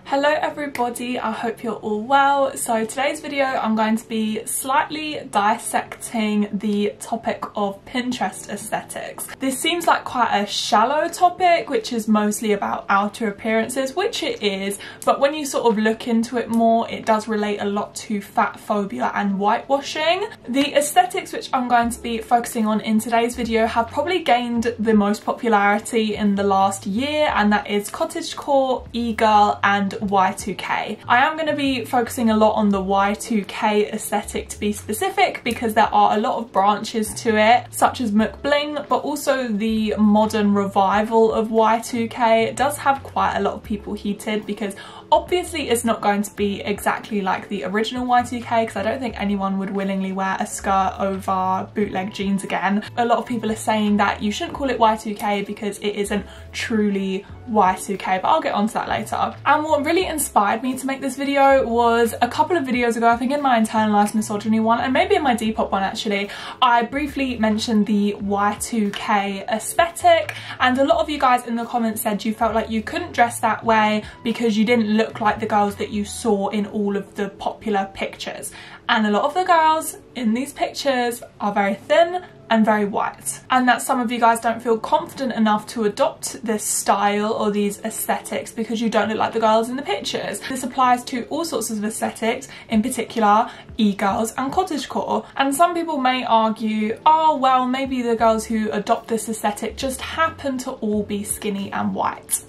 Hello everybody, I hope you're all well. So today's video I'm going to be slightly dissecting the topic of Pinterest aesthetics. This seems like quite a shallow topic, which is mostly about outer appearances, which it is, but when you sort of look into it more, it does relate a lot to fat phobia and whitewashing. The aesthetics which I'm going to be focusing on in today's video have probably gained the most popularity in the last year, and that is cottagecore, e-girl and Y2K. I am going to be focusing a lot on the Y2K aesthetic to be specific, because there are a lot of branches to it, such as McBling, but also the modern revival of Y2K does have quite a lot of people heated, because obviously it's not going to be exactly like the original Y2K, because I don't think anyone would willingly wear a skirt over bootleg jeans again. A lot of people are saying that you shouldn't call it Y2K because it isn't truly Y2K, but I'll get onto that later. And what really inspired me to make this video was a couple of videos ago, I think in my internalized misogyny one and maybe in my Depop one actually, I briefly mentioned the Y2K aesthetic, and a lot of you guys in the comments said you felt like you couldn't dress that way because you didn't look like the girls that you saw in all of the popular pictures. And a lot of the girls in these pictures are very thin and very white, and that some of you guys don't feel confident enough to adopt this style or these aesthetics because you don't look like the girls in the pictures. This applies to all sorts of aesthetics, in particular e-girls and cottagecore. And some people may argue, oh well, maybe the girls who adopt this aesthetic just happen to all be skinny and white.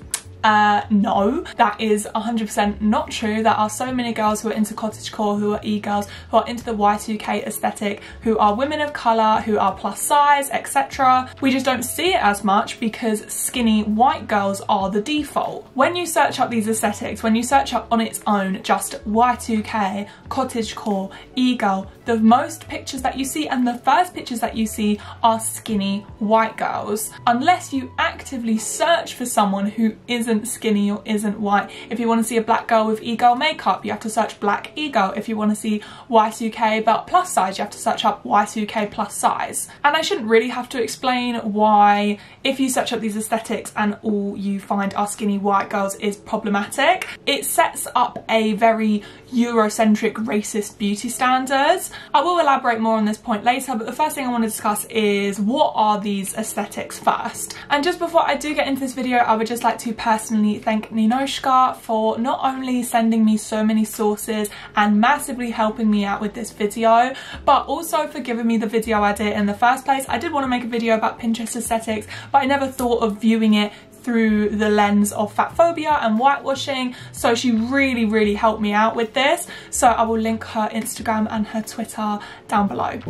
No, that is 100% not true. There are so many girls who are into cottagecore, who are e-girls, who are into the Y2K aesthetic, who are women of colour, who are plus size, etc. We just don't see it as much because skinny white girls are the default. When you search up these aesthetics, when you search up on its own just Y2K, cottagecore, e-girl, the most pictures that you see and the first pictures that you see are skinny white girls. Unless you actively search for someone who isn't skinny or isn't white. If you want to see a black girl with e-girl makeup, you have to search black e-girl. If you want to see Y2K but plus size, you have to search up Y2K plus size. And I shouldn't really have to explain why, if you search up these aesthetics and all you find are skinny white girls, is problematic. It sets up a very Eurocentric racist beauty standards. I will elaborate more on this point later, but the first thing I want to discuss is what are these aesthetics first. And just before I do get into this video, I would just like to personally thank Ninoshka for not only sending me so many sources and massively helping me out with this video, but also for giving me the video idea in the first place. I did want to make a video about Pinterest aesthetics, but I never thought of viewing it through the lens of fat phobia and whitewashing, so she really helped me out with this. So I will link her Instagram and her Twitter down below.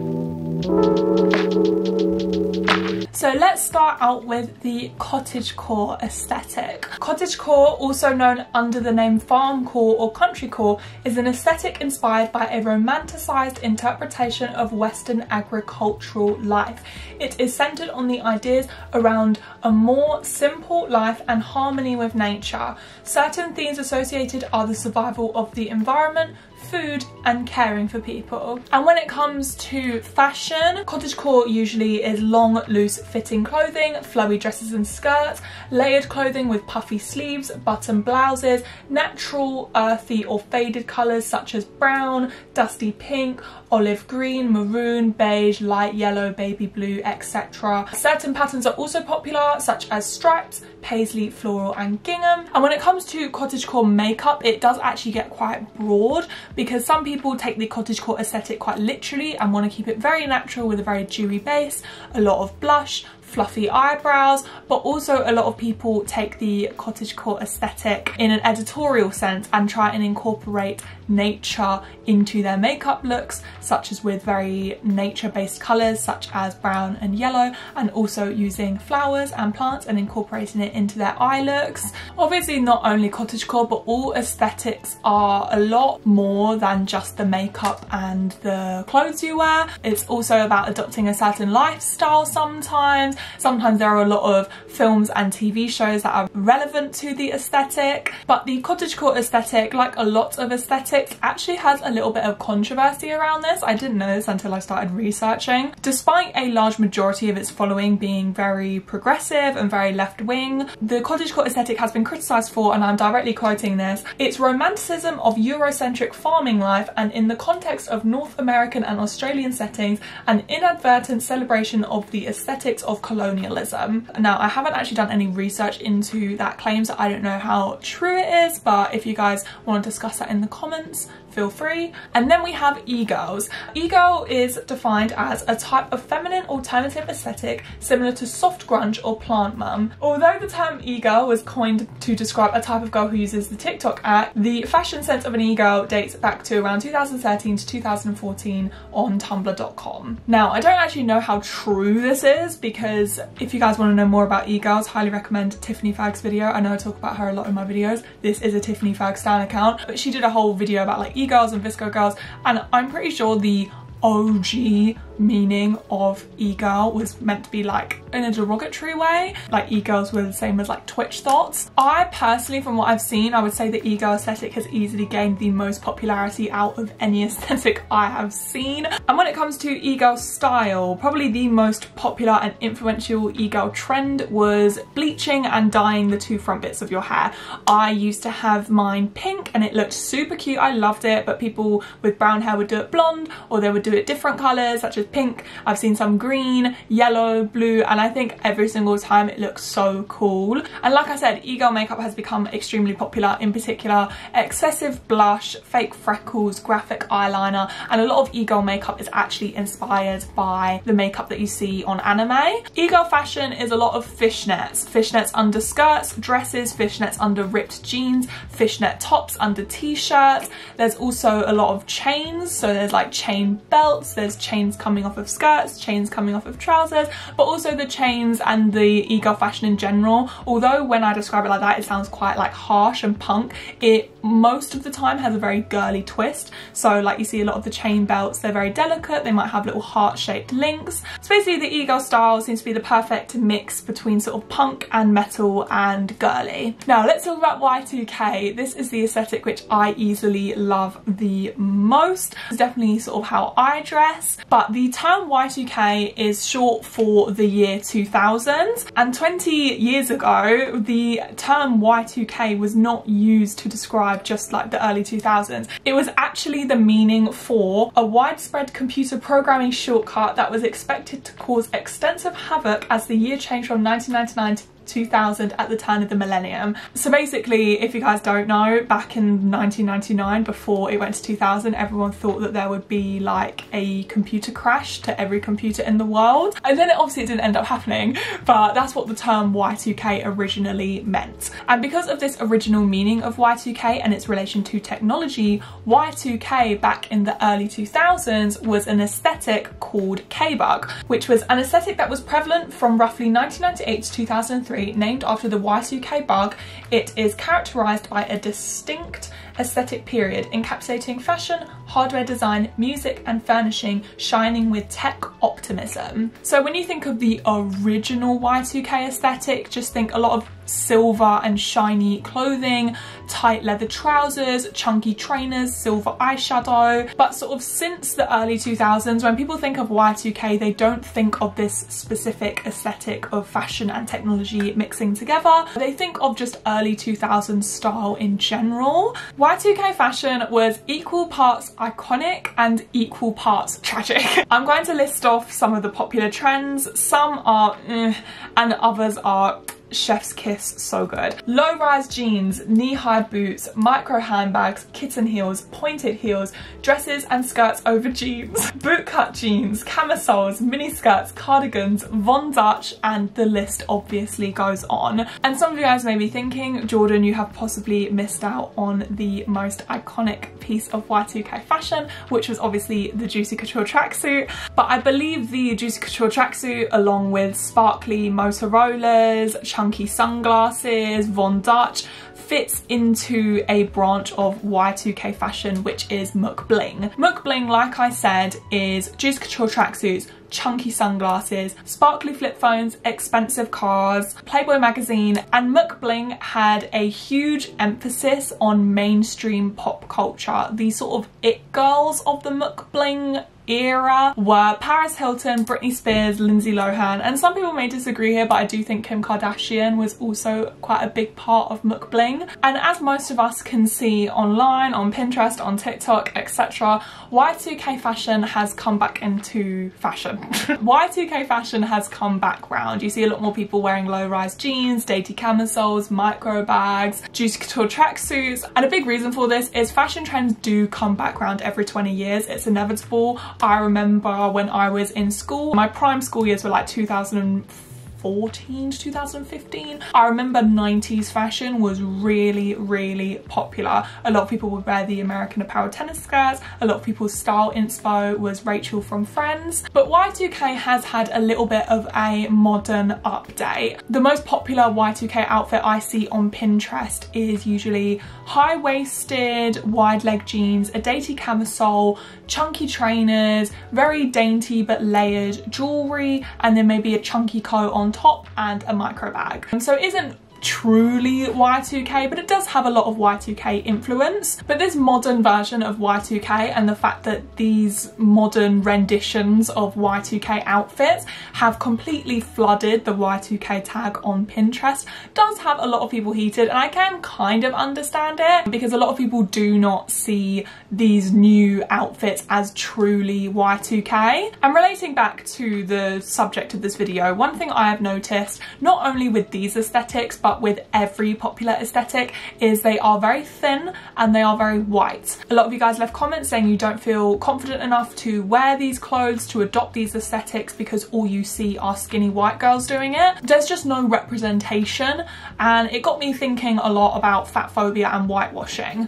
So let's start out with the cottagecore aesthetic. Cottagecore, also known under the name farmcore or countrycore, is an aesthetic inspired by a romanticized interpretation of Western agricultural life. It is centered on the ideas around a more simple life and harmony with nature. Certain themes associated are the survival of the environment, food and caring for people. And when it comes to fashion, cottagecore usually is long, loose fitting clothing, flowy dresses and skirts, layered clothing with puffy sleeves, button blouses, natural, earthy or faded colours such as brown, dusty pink, olive green, maroon, beige, light yellow, baby blue, etc. Certain patterns are also popular, such as stripes, paisley, floral and gingham. And when it comes to cottagecore makeup, it does actually get quite broad, because some people take the cottagecore aesthetic quite literally and want to keep it very natural with a very dewy base, a lot of blush, fluffy eyebrows, but also a lot of people take the cottagecore aesthetic in an editorial sense and try and incorporate nature into their makeup looks, such as with very nature-based colours such as brown and yellow, and also using flowers and plants and incorporating it into their eye looks. Obviously not only cottagecore, but all aesthetics are a lot more than just the makeup and the clothes you wear. It's also about adopting a certain lifestyle sometimes. Sometimes there are a lot of films and TV shows that are relevant to the aesthetic, but the cottagecore aesthetic, like a lot of aesthetics, actually has a little bit of controversy around this. I didn't know this until I started researching. Despite a large majority of its following being very progressive and very left-wing, the cottagecore aesthetic has been criticised for, and I'm directly quoting this, its romanticism of Eurocentric farming life, and in the context of North American and Australian settings, an inadvertent celebration of the aesthetics of colonialism. Now, I haven't actually done any research into that claim, so I don't know how true it is, but if you guys want to discuss that in the comments, feel free. And then we have e-girls. E-girl is defined as a type of feminine alternative aesthetic similar to soft grunge or plant mum. Although the term e-girl was coined to describe a type of girl who uses the TikTok app, the fashion sense of an e-girl dates back to around 2013 to 2014 on tumblr.com. Now, I don't actually know how true this is, because if you guys want to know more about e-girls, highly recommend Tiffany Fagg's video. I know I talk about her a lot in my videos. This is a Tiffany Fagg stan account, but she did a whole video about like e-girls and visco girls, and I'm pretty sure the OG meaning of e-girl was meant to be like in a derogatory way, like e-girls were the same as like Twitch thoughts. I personally, from what I've seen, I would say the e-girl aesthetic has easily gained the most popularity out of any aesthetic I have seen. And when it comes to e-girl style, probably the most popular and influential e-girl trend was bleaching and dyeing the two front bits of your hair. I used to have mine pink and it looked super cute, I loved it, but people with brown hair would do it blonde, or they would do it different colours such as pink. I've seen some green, yellow, blue, and I think every single time it looks so cool. And like I said, e-girl makeup has become extremely popular, in particular excessive blush, fake freckles, graphic eyeliner, and a lot of e-girl makeup is actually inspired by the makeup that you see on anime. E-girl fashion is a lot of fishnets. Fishnets under skirts, dresses, fishnets under ripped jeans, fishnet tops under t-shirts. There's also a lot of chains, so there's like chain belts, there's chains coming off of skirts, chains coming off of trousers, but also the chains and the e-girl fashion in general. Although when I describe it like that, it sounds quite like harsh and punk, it most of the time has a very girly twist. So like you see a lot of the chain belts, they're very delicate, they might have little heart-shaped links. So basically the e-girl style seems to be the perfect mix between sort of punk and metal and girly. Now let's talk about Y2K. This is the aesthetic which I easily love the most. It's definitely sort of how I dress, but the term Y2K is short for the year 2000, and 20 years ago the term Y2K was not used to describe just like the early 2000s. It was actually the meaning for a widespread computer programming shortcut that was expected to cause extensive havoc as the year changed from 1999 to 2000 at the turn of the millennium. So basically, if you guys don't know, back in 1999, before it went to 2000, everyone thought that there would be like a computer crash to every computer in the world, and then it didn't end up happening, but that's what the term Y2K originally meant. And because of this original meaning of Y2K and its relation to technology, Y2K back in the early 2000s was an aesthetic called K-Bug, which was an aesthetic that was prevalent from roughly 1998 to 2003, named after the Y2K bug. It is characterized by a distinct aesthetic period encapsulating fashion, hardware design, music and furnishing shining with tech optimism. So when you think of the original Y2K aesthetic, just think a lot of silver and shiny clothing, tight leather trousers, chunky trainers, silver eyeshadow. But sort of since the early 2000s, when people think of Y2K, they don't think of this specific aesthetic of fashion and technology mixing together. They think of just early 2000s style in general. Y2K fashion was equal parts iconic and equal parts tragic. I'm going to list off some of the popular trends. Some are and others are chef's kiss, so good. Low-rise jeans, knee-high boots, micro handbags, kitten heels, pointed heels, dresses and skirts over jeans, bootcut jeans, camisoles, mini skirts, cardigans, Von Dutch, and the list obviously goes on. And some of you guys may be thinking, Jordan, you have possibly missed out on the most iconic piece of Y2K fashion, which was obviously the Juicy Couture tracksuit. But I believe the Juicy Couture tracksuit, along with sparkly Motorola's, chunky sunglasses, Von Dutch, fits into a branch of Y2K fashion, which is mukbling. Mukbling, like I said, is Juicy Couture tracksuits, chunky sunglasses, sparkly flip phones, expensive cars, Playboy magazine, and mukbling had a huge emphasis on mainstream pop culture. The sort of it girls of the mukbling era were Paris Hilton, Britney Spears, Lindsay Lohan, and some people may disagree here, but I do think Kim Kardashian was also quite a big part of mukbling. And as most of us can see online, on Pinterest, on TikTok, etc., Y2K fashion has come back into fashion. Y2K fashion has come back round. You see a lot more people wearing low-rise jeans, dainty camisoles, micro bags, Juicy Couture tracksuits, and a big reason for this is fashion trends do come back round every 20 years. It's inevitable. I remember when I was in school, my prime school years were like 2014 to 2015. I remember 90s fashion was really popular. A lot of people would wear the American Apparel tennis skirts. A lot of people's style inspo was Rachel from Friends. But Y2K has had a little bit of a modern update. The most popular Y2K outfit I see on Pinterest is usually high-waisted, wide-leg jeans, a dainty camisole, chunky trainers, very dainty but layered jewellery, and then maybe a chunky coat on top and a micro bag. And so it isn't truly Y2K, but it does have a lot of Y2K influence. But this modern version of Y2K and the fact that these modern renditions of Y2K outfits have completely flooded the Y2K tag on Pinterest does have a lot of people heated, and I can kind of understand it because a lot of people do not see these new outfits as truly Y2K. And relating back to the subject of this video, one thing I have noticed, not only with these aesthetics but with every popular aesthetic, is they are very thin and they are very white. A lot of you guys left comments saying you don't feel confident enough to wear these clothes, to adopt these aesthetics, because all you see are skinny white girls doing it. There's just no representation, and it got me thinking a lot about fat phobia and whitewashing.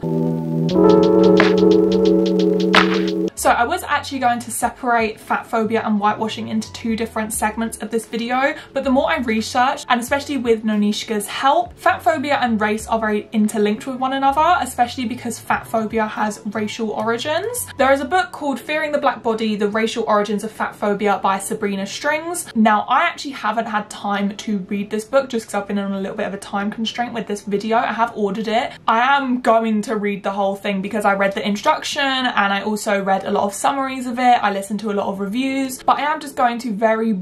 So I was actually going to separate fat phobia and whitewashing into two different segments of this video, but the more I researched, and especially with Nonishka's help, fat phobia and race are very interlinked with one another, especially because fat phobia has racial origins. There is a book called Fearing the Black Body, The Racial Origins of Fat Phobia by Sabrina Strings. Now, I actually haven't had time to read this book just because I've been on a little bit of a time constraint with this video. I have ordered it. I am going to read the whole thing because I read the introduction and I also read a lot of summaries of it. I listened to a lot of reviews, but I am just going to very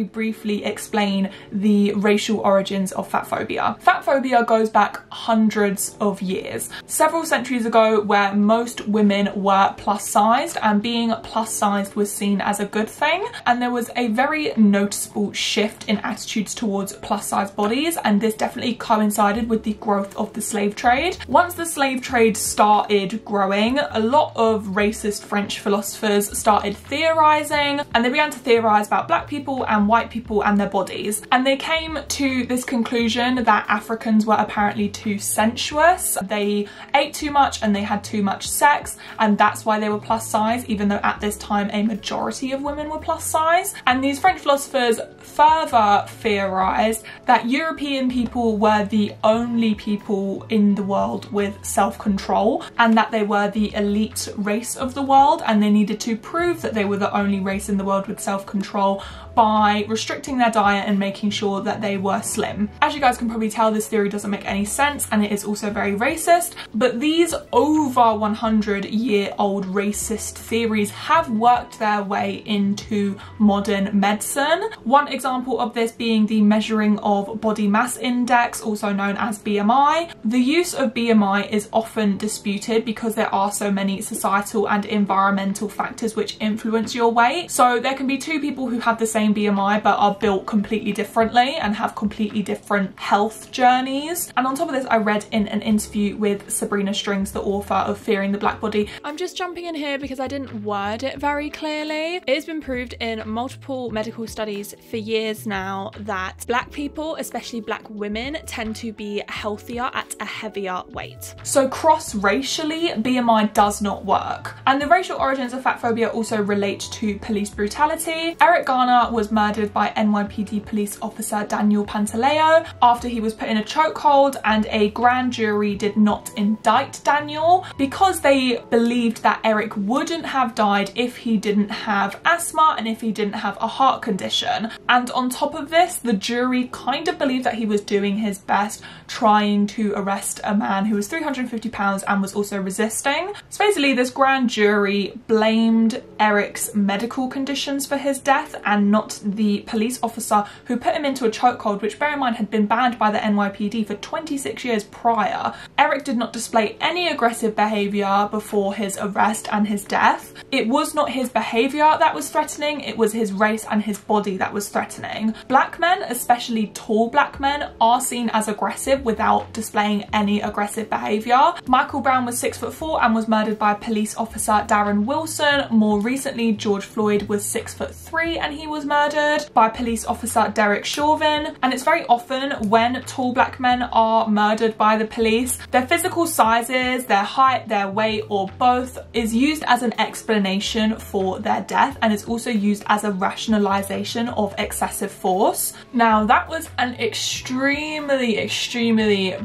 briefly explain the racial origins of fat phobia. Fat phobia goes back hundreds of years. Several centuries ago, where most women were plus sized and being plus sized was seen as a good thing, and there was a very noticeable shift in attitudes towards plus size bodies, and this definitely coincided with the growth of the slave trade. Once the slave trade started growing, a lot of racist French philosophers started theorizing, and they began to theorize about black people and white people and their bodies, and they came to this conclusion that Africans were apparently too sensuous, they ate too much and they had too much sex, and that's why they were plus size, even though at this time a majority of women were plus size. And these French philosophers further theorized that European people were the only people in the world with self-control, and that they were the elite race of the world, and they needed to prove that they were the only race in the world with self-control by restricting their diet and making sure that they were slim. As you guys can probably tell, this theory doesn't make any sense, and it is also very racist, but these over 100-year-old racist theories have worked their way into modern medicine. One example of this being the measuring of body mass index, also known as BMI. The use of BMI is often disputed because there are so many societal and environmental factors which influence your weight. So there can be two people who have the same BMI but are built completely differently and have completely different health journeys. And on top of this, I read in an interview with Sabrina Strings, the author of Fearing the Black Body. I'm just jumping in here because I didn't word it very clearly. It has been proved in multiple medical studies for years now that black people, especially black women, tend to be healthier at a heavier weight. So cross-racially, BMI does not work. And the racial origins of fat phobia also relate to police brutality. Eric Garner was murdered by NYPD police officer Daniel Pantaleo after he was put in a chokehold, and a grand jury did not indict Daniel because they believed that Eric wouldn't have died if he didn't have asthma and if he didn't have a heart condition. And on top of this, the jury kind of believed that he was doing his best trying to arrest a man who was 350 pounds and was also resisting. So basically this grand jury blamed Eric's medical conditions for his death and not the police officer who put him into a chokehold, which, bear in mind, had been banned by the NYPD for 26 years prior. Eric did not display any aggressive behaviour before his arrest and his death. It was not his behaviour that was threatening, it was his race and his body that was threatening. Black men, especially tall black men, are seen as aggressive without displaying any aggressive behaviour. Michael Brown was 6'4" and was murdered by police officer Darren Wilson. More recently, George Floyd was 6'3" and he was murdered by police officer Derek Chauvin. And it's very often when tall black men are murdered by the police, their physical sizes, their height, their weight, or both is used as an explanation for their death, and it's also used as a rationalization of excessive force. Now, that was an extremely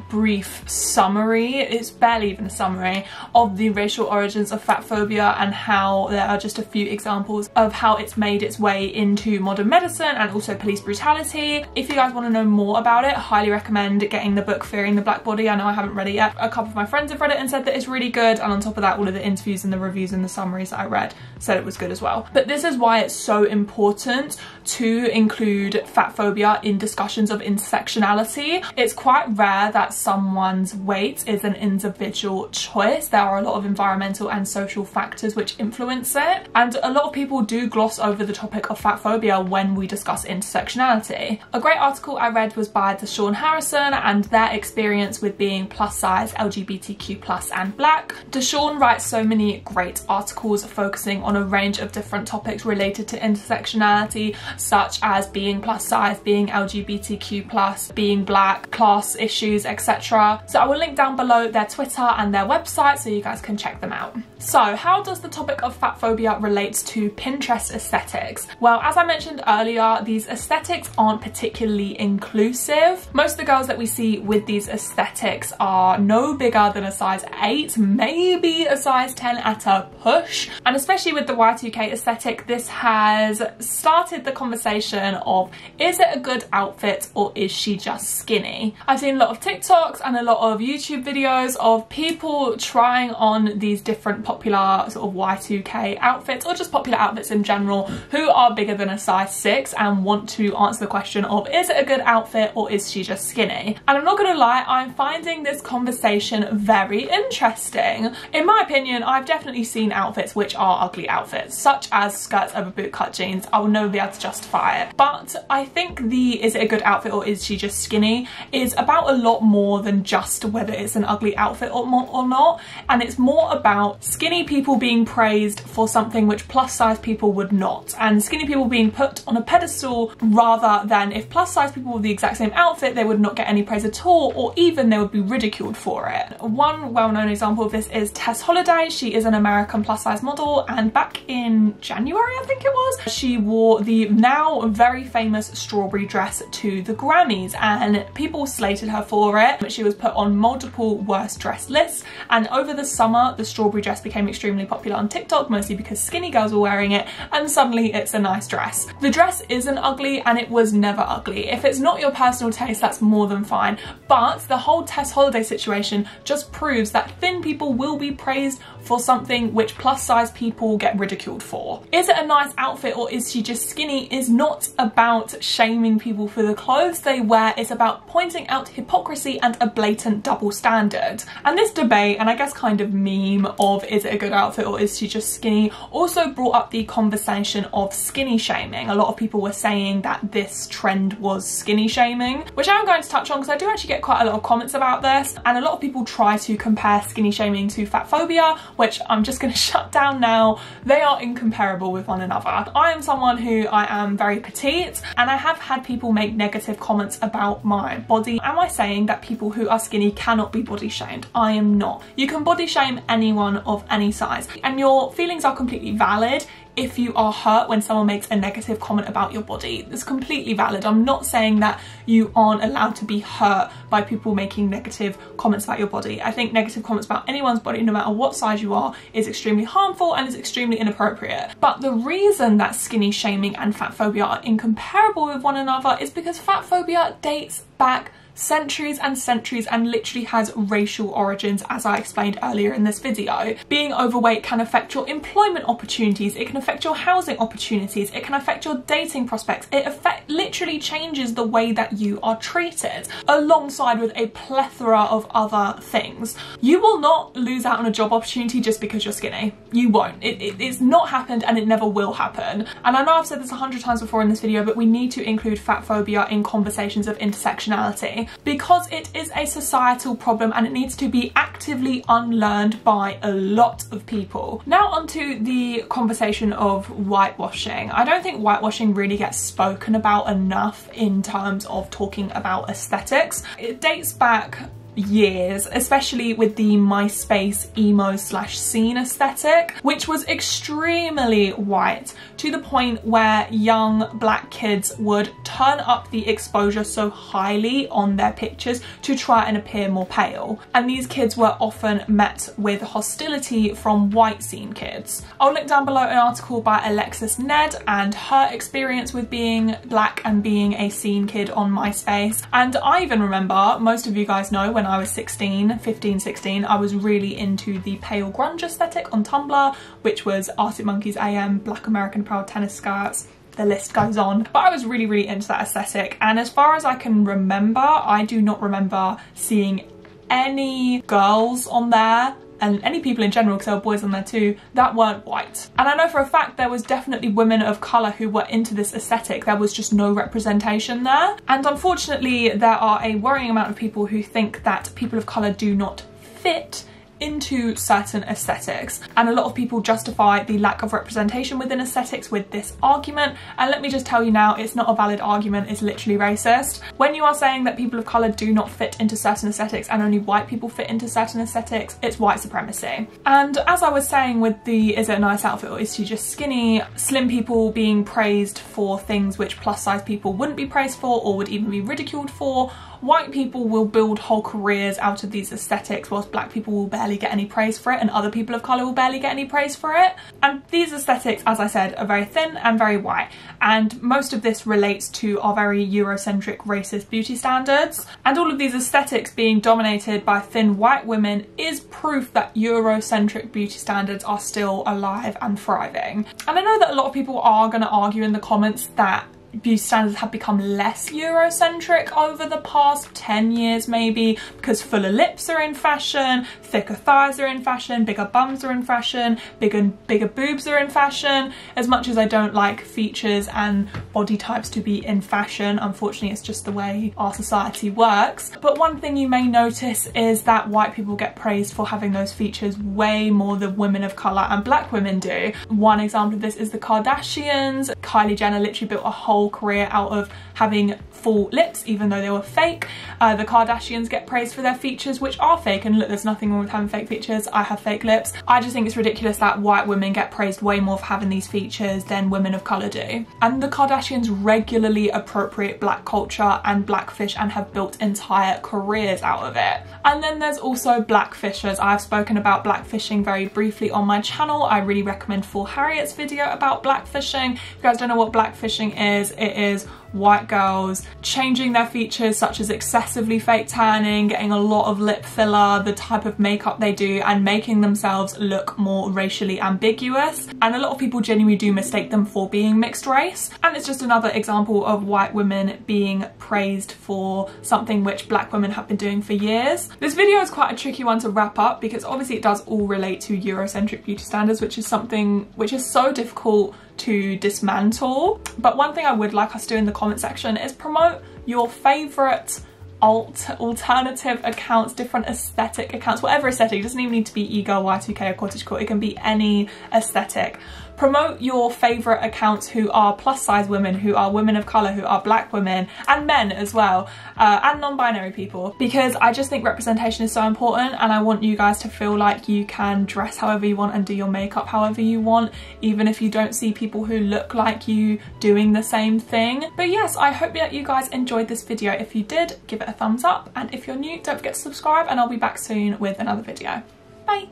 brief summary, it's barely even a summary, of the racial origins of fat phobia and how there are just a few examples of how it's made its way into modern medicine and also police brutality. If you guys want to know more about it, highly recommend getting the book Fearing the Black Body. I know I haven't read it yet. A couple of my friends have read it and said that it's really good, and on top of that, all of the interviews and the reviews and the summaries that I read said it was good as well. But this is why it's so important to include fat phobia in discussions of intersectionality. It's quite rare that someone's weight is an individual choice. There are a lot of environmental and social factors which influence it, and a lot of people do gloss over the topic of fat phobia when we discuss intersectionality. A great article I read was by Deshawn Harrison and their experience with being plus size, LGBTQ+ and black. Deshawn writes so many great articles focusing on a range of different topics related to intersectionality, such as being plus size, being LGBTQ+, being black, class issues, etc. So I will link down below their Twitter and their website so you guys can check them out. So how does the topic of fat phobia relate to Pinterest aesthetics? Well, as I mentioned earlier, these aesthetics aren't particularly inclusive. Most of the girls that we see with these aesthetics are no bigger than a size 8, maybe a size 10 at a push. And especially with the Y2K aesthetic, this has started the conversation of, is it a good outfit or is she just skinny? I've seen a lot of TikToks and a lot of YouTube videos of people trying on these different popular sort of Y2K outfits, or just popular outfits in general, who are bigger than a size 6 and want to answer the question of, is it a good outfit or is she just skinny? And I'm not gonna lie, I'm finding this conversation very interesting. In my opinion, I've definitely seen outfits which are ugly outfits, such as skirts over bootcut jeans. I will never be able to justify it. But I think the is it a good outfit or is she just skinny is about a lot more than just whether it's an ugly outfit or not. And it's more about skinny people being praised for something which plus size people would not, and skinny people being put on a pedestal rather than if plus size people were the exact same outfit, they would not get any praise at all, or even they would be ridiculed for it. One well-known example of this is Tess Holliday. She is an American plus size model, and back in January, I think it was, she wore the now very famous strawberry dress to the Grammys, and people slated her for it. She was put on multiple worst dress lists, and over the summer the strawberry dress became extremely popular on TikTok, mostly because skinny girls were wearing it, and suddenly it's a nice dress. The dress isn't ugly, and it was never ugly. If it's not your personal taste, that's more than fine, but the whole Tess Holliday situation just proves that thin people will be praised for something which plus size people get ridiculed for. Is it a nice outfit or is she just skinny is not about shaming people for the clothes they wear, it's about pointing out hypocrisy and a blatant double standard. And this debate, and I guess kind of meme of is it a good outfit or is she just skinny, also brought up the conversation of skinny shaming. A lot of people were saying that this trend was skinny shaming, which I'm going to touch on because I do actually get quite a lot of comments about this, and a lot of people try to compare skinny shaming to fat phobia, which I'm just going to shut down now. They are incomparable with one another. I am someone who I am very petite, and I have had people make negative comments about my body. Am I saying that people who are skinny cannot be body shamed? I am not. You can body shame anyone of any size. size. And your feelings are completely valid if you are hurt when someone makes a negative comment about your body. It's completely valid. I'm not saying that you aren't allowed to be hurt by people making negative comments about your body. I think negative comments about anyone's body, no matter what size you are, is extremely harmful and is extremely inappropriate. But the reason that skinny shaming and fat phobia are incomparable with one another is because fat phobia dates back centuries and centuries and literally has racial origins, as I explained earlier in this video. Being overweight can affect your employment opportunities, it can affect your housing opportunities, it can affect your dating prospects, it literally changes the way that you are treated, alongside with a plethora of other things. You will not lose out on a job opportunity just because you're skinny. You won't. It's not happened and it never will happen. And I know I've said this 100 times before in this video, but we need to include fat phobia in conversations of intersectionality, because it is a societal problem and it needs to be actively unlearned by a lot of people. Now onto the conversation of whitewashing. I don't think whitewashing really gets spoken about enough in terms of talking about aesthetics. It dates back years, especially with the MySpace emo/scene aesthetic, which was extremely white, to the point where young black kids would turn up the exposure so highly on their pictures to try and appear more pale. And these kids were often met with hostility from white scene kids. I'll link down below an article by Alexis Ned and her experience with being black and being a scene kid on MySpace. And I even remember, most of you guys know, when I was 15, 16, I was really into the pale grunge aesthetic on Tumblr, which was Arctic Monkeys AM, Black American Proud tennis skirts, the list goes on. But I was really into that aesthetic, and as far as I can remember, I do not remember seeing any girls on there, and any people in general, because there were boys on there too, that weren't white. And I know for a fact there was definitely women of colour who were into this aesthetic. There was just no representation there. And unfortunately, there are a worrying amount of people who think that people of colour do not fit into certain aesthetics, and a lot of people justify the lack of representation within aesthetics with this argument. And let me just tell you now, it's not a valid argument, it's literally racist. When you are saying that people of colour do not fit into certain aesthetics and only white people fit into certain aesthetics, it's white supremacy. And as I was saying with the is it a nice outfit or is she just skinny, slim people being praised for things which plus size people wouldn't be praised for or would even be ridiculed for, white people will build whole careers out of these aesthetics, whilst black people will barely get any praise for it and other people of colour will barely get any praise for it. And these aesthetics, as I said, are very thin and very white, and most of this relates to our very Eurocentric racist beauty standards. And all of these aesthetics being dominated by thin white women is proof that Eurocentric beauty standards are still alive and thriving. And I know that a lot of people are going to argue in the comments that beauty standards have become less Eurocentric over the past 10 years maybe, because fuller lips are in fashion, thicker thighs are in fashion, bigger bums are in fashion, bigger boobs are in fashion. As much as I don't like features and body types to be in fashion, unfortunately it's just the way our society works. But one thing you may notice is that white people get praised for having those features way more than women of colour and black women do. One example of this is the Kardashians. Kylie Jenner literally built a whole career out of having full lips even though they were fake. The Kardashians get praised for their features which are fake, and look, there's nothing wrong with having fake features. I have fake lips. I just think it's ridiculous that white women get praised way more for having these features than women of colour do. And the Kardashians regularly appropriate black culture and blackfish and have built entire careers out of it. And then there's also blackfishers. I've spoken about blackfishing very briefly on my channel. I really recommend Full Harriet's video about blackfishing. If you guys don't know what blackfishing is, it is white girls changing their features, such as excessively fake tanning, getting a lot of lip filler, the type of makeup they do, and making themselves look more racially ambiguous. And a lot of people genuinely do mistake them for being mixed race. And it's just another example of white women being praised for something which black women have been doing for years. This video is quite a tricky one to wrap up because obviously it does all relate to Eurocentric beauty standards, which is something which is so difficult to dismantle. But one thing I would like us to do in the comment section is promote your favourite alternative accounts, different aesthetic accounts, whatever aesthetic. It doesn't even need to be e-girl, Y2K or cottagecore. It can be any aesthetic. Promote your favourite accounts who are plus size women, who are women of colour, who are black women, and men as well, and non-binary people, because I just think representation is so important, and I want you guys to feel like you can dress however you want and do your makeup however you want, even if you don't see people who look like you doing the same thing. But yes, I hope that you guys enjoyed this video. If you did, give it a thumbs up, and if you're new, don't forget to subscribe, and I'll be back soon with another video. Bye!